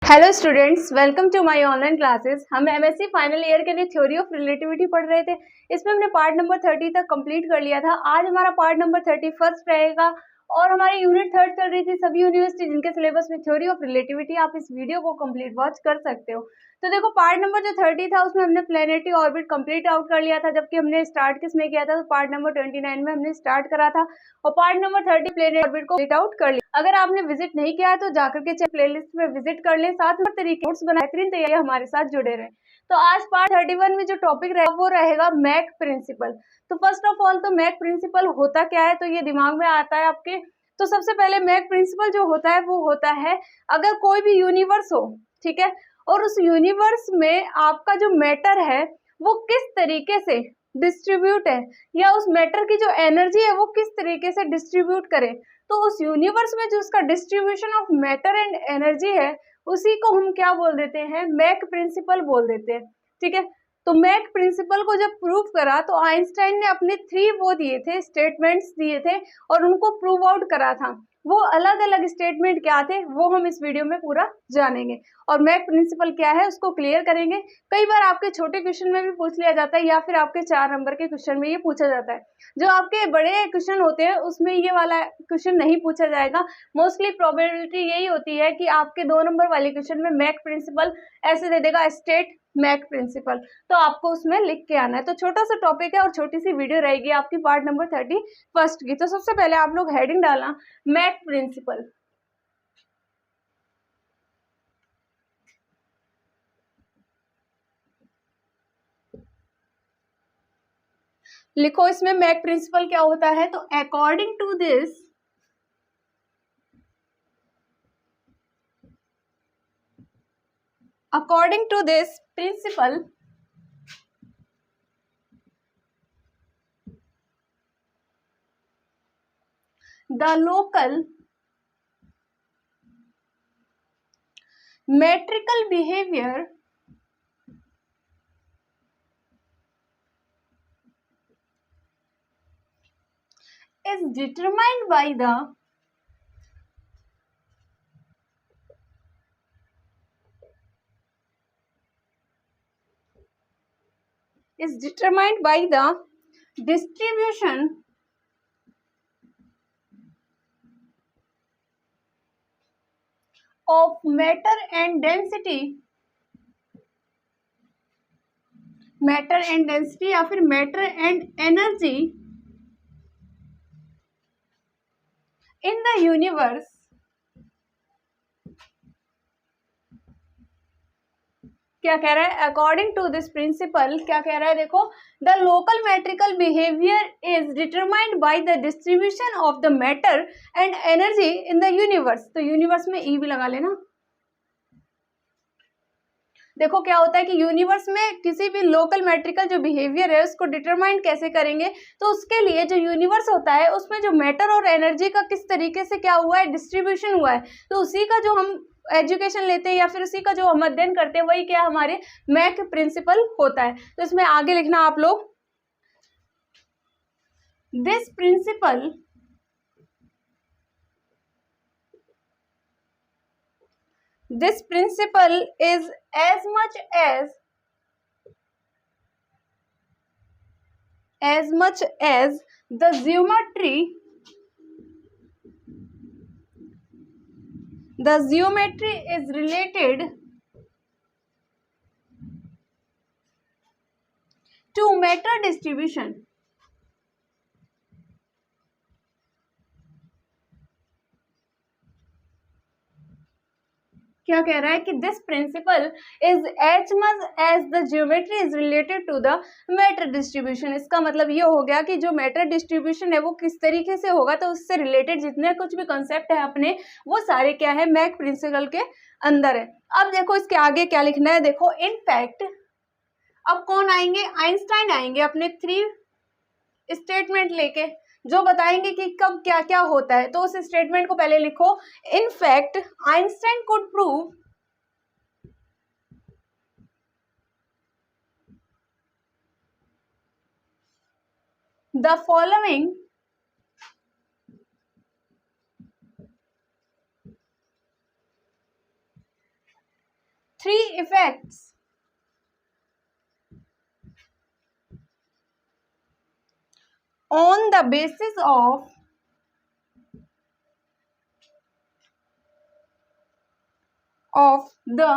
Hello students, welcome to my online classes. हम MSc final year के लिए theory of relativity पढ़ रहे थे। इसमें हमने पार्ट नंबर 30 तक कंप्लीट कर लिया था। आज हमारा पार्ट नंबर 31 रहेगा और हमारी यूनिट 3 चल रही थी। सभी यूनिवर्सिटी जिनके सिलेबस में थ्योरी ऑफ रिलेटिविटी, आप इस वीडियो को कंप्लीट वॉच कर सकते हो। तो देखो, पार्ट नंबर जो 30 था उसमें हमने प्लैनेटरी ऑर्बिट कंप्लीट आउट कर लिया था, जबकि हमने स्टार्ट किसमें किया था, तो पार्ट नंबर 29 में हमने स्टार्ट करा था और पार्ट नंबर 30 प्लैनेटरी ऑर्बिट को कंप्लीट आउट कर लिया। अगर आपने विजिट नहीं किया है तो जाकर के प्लेलिस्ट में विजिट कर ले, साथ में तरीके नोट्स बनाए, बेहतरीन तैयारी हमारे साथ जुड़े रहे। तो आज पार्ट 31 में जो टॉपिक रहेगा वो रहेगा मैक प्रिंसिपल। तो फर्स्ट ऑफ ऑल तो मैक प्रिंसिपल होता क्या है, तो ये दिमाग में आता है आपके। तो सबसे पहले मैक प्रिंसिपल जो होता है वो होता है, अगर कोई भी यूनिवर्स हो, ठीक है, और उस यूनिवर्स में आपका जो मैटर है वो किस तरीके से डिस्ट्रीब्यूट है, या उस मैटर की जो एनर्जी है वो किस तरीके से डिस्ट्रीब्यूट करे, तो उस यूनिवर्स में जो उसका distribution of matter and energy है उसी को हम क्या बोल देते हैं, मैक प्रिंसिपल बोल देते हैं। ठीक है, तो मैक प्रिंसिपल को जब प्रूव करा तो आइंस्टाइन ने अपने 3 वो दिए थे, स्टेटमेंट्स दिए थे और उनको प्रूव आउट करा था। वो अलग अलग स्टेटमेंट क्या थे वो हम इस वीडियो में पूरा जानेंगे और मैक प्रिंसिपल क्या है उसको क्लियर करेंगे। कई बार आपके छोटे क्वेश्चन में भी पूछ लिया जाता है या फिर आपके 4 नंबर के क्वेश्चन में ये पूछा जाता है। जो आपके बड़े क्वेश्चन होते हैं उसमें ये वाला क्वेश्चन नहीं पूछा जाएगा। मोस्टली प्रोबेबिलिटी यही होती है कि आपके 2 नंबर वाले क्वेश्चन में मैक प्रिंसिपल ऐसे दे देगा, स्टेट मैक प्रिंसिपल, तो आपको उसमें लिख के आना है। तो छोटा सा टॉपिक है और छोटी सी वीडियो रहेगी आपकी पार्ट नंबर 31 की। तो सबसे पहले आप लोग हेडिंग डालना मैक प्रिंसिपल। लिखो इसमें मैक प्रिंसिपल क्या होता है, तो according to this principle, the local metrical behavior is determined by the distribution of matter and density या फिर matter and energy in the universe क्या कह रहा है, अकॉर्डिंग टू दिस प्रिंसिपल क्या कह रहा है, देखो, the local metrical behaviour is determined by the distribution of the matter and energy in the universe. तो यूनिवर्स में ई भी लगा लेना। देखो क्या होता है कि यूनिवर्स में किसी भी लोकल मेट्रिकल जो बिहेवियर है उसको डिटरमाइन कैसे करेंगे, तो उसके लिए जो यूनिवर्स होता है उसमें जो मैटर और एनर्जी का किस तरीके से क्या हुआ है, डिस्ट्रीब्यूशन हुआ है, तो उसी का जो हम एजुकेशन लेते हैं या फिर उसी का जो हम अध्ययन करते हैं वही क्या हमारे मैक प्रिंसिपल होता है। तो इसमें आगे लिखना आप लोग, this principle is as much as the geometry is related to matter distribution। क्या कह रहा है कि this principle is as much as the geometry is related to the matter distribution. इसका मतलब ये हो गया कि जो मैटर डिस्ट्रीब्यूशन है वो किस तरीके से होगा, तो उससे रिलेटेड जितने कुछ भी कॉन्सेप्ट है अपने वो सारे क्या है, मैक प्रिंसिपल के अंदर है। अब देखो इसके आगे क्या लिखना है, देखो, इन फैक्ट, अब कौन आएंगे, आइंस्टाइन आएंगे अपने 3 स्टेटमेंट लेके जो बताएंगे कि कब क्या क्या होता है। तो उस स्टेटमेंट को पहले लिखो, in fact Einstein could prove the following 3 effects on the basis of the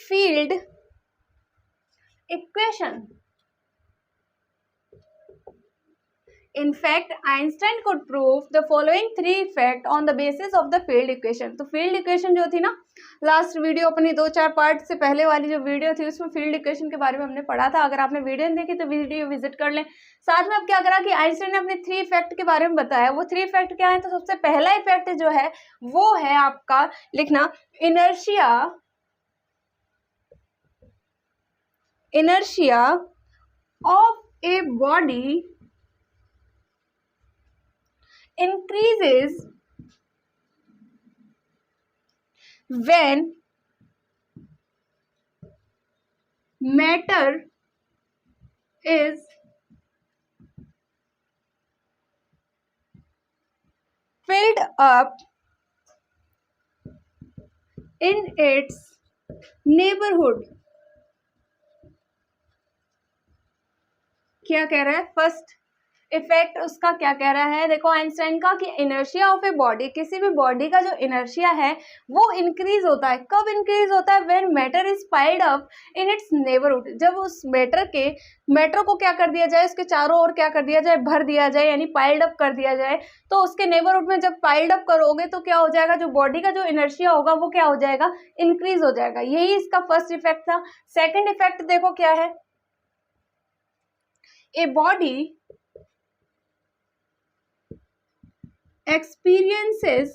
field equation. In fact, Einstein could prove the following 3 effects on the basis of the field equation. तो field equation जो थी ना, last video अपनी 2-4 part से पहले वाली जो video थी उसमें फील्ड इक्वेशन के बारे में हमने पढ़ा था. अगर आपने वीडियो नहीं देखी तो वीडियो विजिट कर लें. साथ में अब क्या करा कि आइंस्टाइन ने अपने 3 इफेक्ट के बारे में बताया. वो 3 इफेक्ट क्या है? तो सबसे पहला इफेक्ट जो है वो है आपका लिखना inertia of a body increases when matter is filled up in its neighborhood. क्या कह रहा है? फर्स्ट इफेक्ट उसका क्या कह रहा है? देखो आइंस्टाइन का कि इनर्शिया ऑफ ए बॉडी, किसी भी बॉडी का जो इनर्शिया है वो इंक्रीज होता है. कब इंक्रीज होता है? When matter is piled up in its neighbourhood. जब उस मैटर को क्या कर दिया जाए, उसके चारों ओर क्या कर दिया जाए? भर दिया जाए, यानी पाइल्ड अप कर दिया जाए. तो उसके नेबरहुड में जब पाइल्ड अप करोगे तो क्या हो जाएगा? जो बॉडी का जो इनर्शिया होगा वो क्या हो जाएगा? इंक्रीज हो जाएगा. यही इसका फर्स्ट इफेक्ट था. सेकेंड इफेक्ट देखो क्या है? A body experiences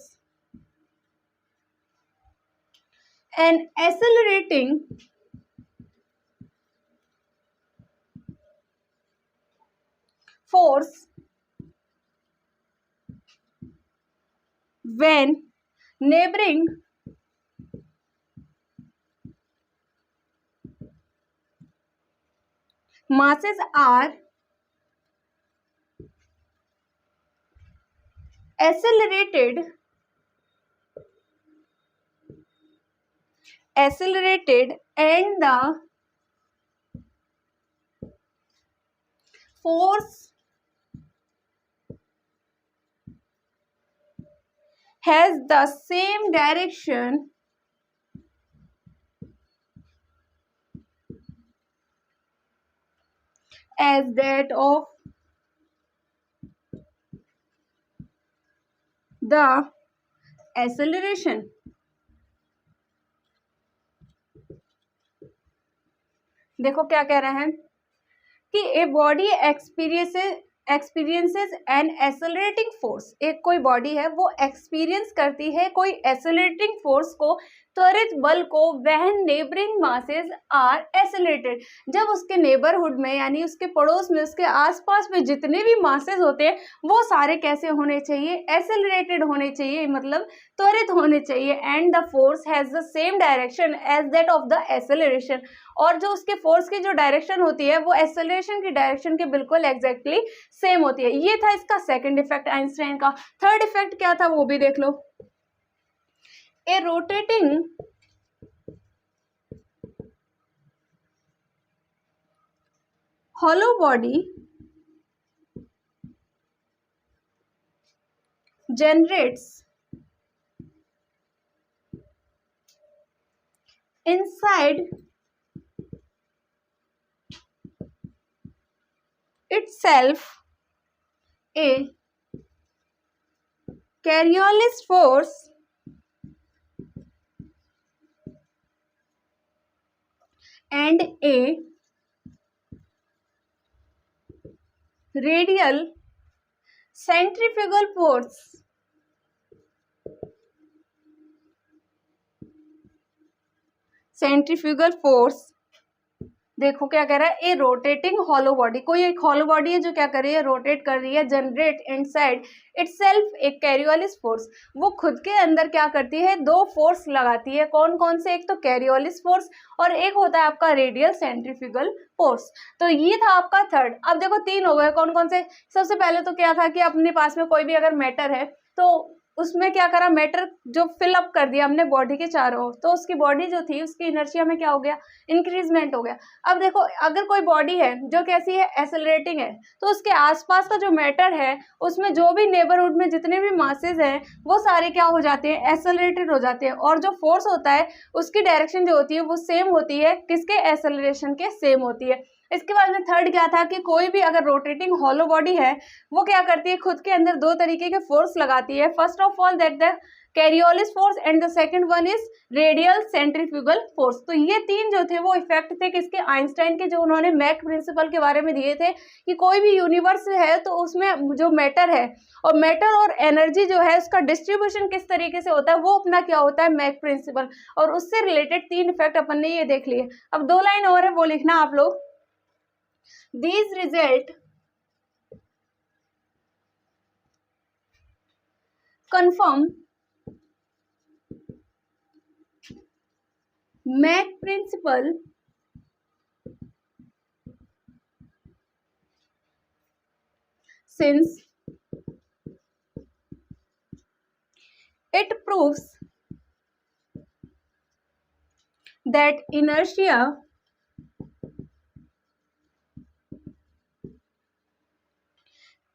an accelerating force when neighboring masses are accelerated and the force has the same direction as that of the acceleration. देखो क्या कह रहे हैं कि a body experiences an accelerating force. एक कोई बॉडी है वो एक्सपीरियंस करती है कोई एक्सेलरेटिंग फोर्स को, त्वरित बल को, when neighbouring masses are accelerated. जब उसके नेबरहुड में यानी उसके पड़ोस में, उसके आसपास में जितने भी मासेस होते हैं वो सारे कैसे होने चाहिए? एक्सेलरेटेड होने चाहिए, मतलब त्वरित होने चाहिए. And the force has the same direction as that of the acceleration. और जो उसके फोर्स की जो डायरेक्शन होती है वो एक्सेलरेशन की डायरेक्शन के बिल्कुल एग्जैक्टली सेम होती है. ये था इसका सेकंड इफेक्ट आइंस्टाइन का. थर्ड इफेक्ट क्या था वो भी देख लो. A rotating hollow body generates inside itself a Coriolis force and a radial centrifugal force. देखो क्या कह रहा है? ए रोटेटिंग हॉलो बॉडी, कोई एक हॉलो बॉडी है जो क्या कर रही है? रोटेट कर रही है. जनरेट इनसाइड इटसेल्फ एक कैरियोलिस फोर्स. वो खुद के अंदर क्या करती है? 2 फोर्स लगाती है. कौन कौन से? एक तो कैरियोलिस फोर्स और एक होता है आपका रेडियल सेंट्रीफ्यूगल फोर्स. तो ये था आपका थर्ड. अब देखो 3 हो गए. कौन कौन से? सबसे पहले तो क्या था कि अपने पास में कोई भी अगर मैटर है तो उसमें क्या करा, मैटर जो फिल अप कर दिया हमने बॉडी के चारों ओर, तो उसकी बॉडी जो थी उसकी इनर्शिया में क्या हो गया, इंक्रीजमेंट हो गया। अब देखो अगर कोई बॉडी है जो कैसी है, एक्सेलरेटिंग है, तो उसके आसपास का जो मैटर है उसमें जो भी नेबरहुड में जितने भी मासेस हैं वो सारे क्या हो जाते हैं, एक्सेलरेटेड हो जाते हैं, और जो फोर्स होता है उसकी डायरेक्शन जो होती है वो सेम होती है, किसके, एक्सेलरेशन के सेम होती है। इसके बाद में थर्ड क्या था कि कोई भी अगर रोटेटिंग हॉलो बॉडी है वो क्या करती है, खुद के अंदर दो तरीके के फोर्स लगाती है। First of all that the Coriolis force and the second one is radial centrifugal force. तो ये तीन जो थे वो इफेक्ट थे किसके, आइंस्टाइन के, जो उन्होंने मैक प्रिंसिपल के बारे में दिए थे कि कोई भी यूनिवर्स है तो उसमें जो मैटर है और मैटर और एनर्जी जो है उसका डिस्ट्रीब्यूशन किस तरीके से होता है, वो अपना क्या होता है, मैक प्रिंसिपल। और उससे रिलेटेड तीन इफेक्ट अपन ने ये देख लिए। अब 2 लाइन और है वो लिखना आप लोग। These result confirm Mach principle since it proves that inertia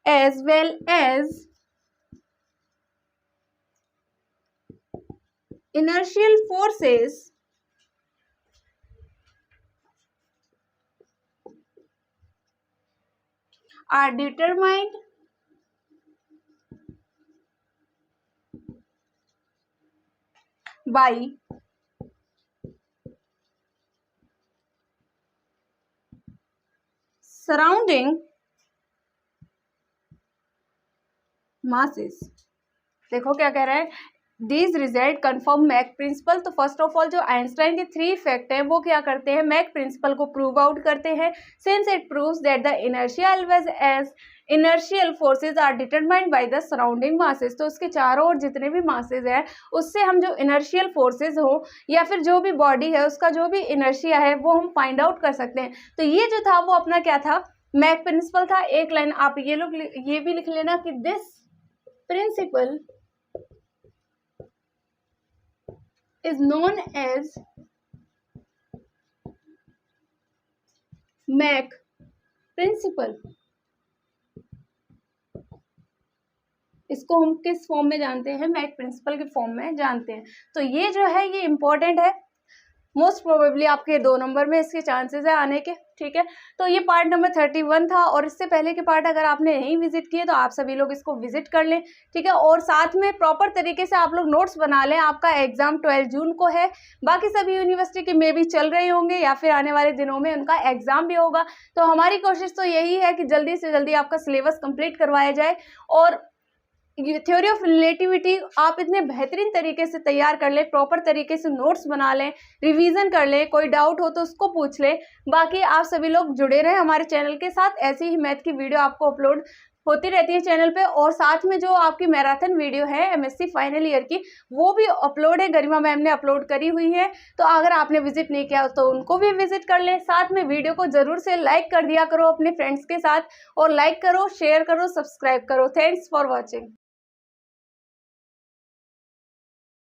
as well as inertial forces are determined by surrounding masses। देखो क्या कह रहा है, These result confirm Mach principle. तो फर्स्ट ऑफ ऑल जो आइंस्टाइन के 3 इफेक्ट हैं वो क्या करते हैं, मैक प्रिंसिपल को प्रूव आउट करते हैं। Since it proves that the inertia as inertial forces are determined by the surrounding masses. तो उसके चारों ओर जितने भी मासेज हैं उससे हम जो इनर्शियल फोर्सेज हो या फिर जो भी बॉडी है उसका जो भी इनर्शिया है वो हम फाइंड आउट कर सकते हैं। तो ये जो था वो अपना क्या था, मैक प्रिंसिपल था। एक लाइन आप ये लोग ये भी लिख लेना कि this principal is known as Mach principle। इसको हम किस फॉर्म में जानते हैं, मैक प्रिंसिपल के फॉर्म में जानते हैं। तो ये जो है ये इंपॉर्टेंट है, मोस्ट प्रोबेबली आपके 2 नंबर में इसके चांसेस है आने के। ठीक है, तो ये पार्ट नंबर 31 था, और इससे पहले के पार्ट अगर आपने नहीं विजिट किए तो आप सभी लोग इसको विजिट कर लें। ठीक है, और साथ में प्रॉपर तरीके से आप लोग नोट्स बना लें। आपका एग्जाम 12 जून को है, बाकी सभी यूनिवर्सिटी के मे भी चल रहे होंगे या फिर आने वाले दिनों में उनका एग्जाम भी होगा। तो हमारी कोशिश तो यही है कि जल्दी से जल्दी आपका सिलेबस कंप्लीट करवाया जाए, और थ्योरी ऑफ रिलेटिविटी आप इतने बेहतरीन तरीके से तैयार कर लें, प्रॉपर तरीके से नोट्स बना लें, रिवीजन कर लें, कोई डाउट हो तो उसको पूछ लें। बाकी आप सभी लोग जुड़े रहें हमारे चैनल के साथ, ऐसी ही मैथ की वीडियो आपको अपलोड होती रहती है चैनल पे। और साथ में जो आपकी मैराथन वीडियो है एमएससी फाइनल ईयर की वो भी अपलोड है, गरिमा मैम ने अपलोड करी हुई है। तो अगर आपने विजिट नहीं किया तो उनको भी विजिट कर लें। साथ में वीडियो को जरूर से लाइक कर दिया करो अपने फ्रेंड्स के साथ, और लाइक करो, शेयर करो, सब्सक्राइब करो। Thanks for watching.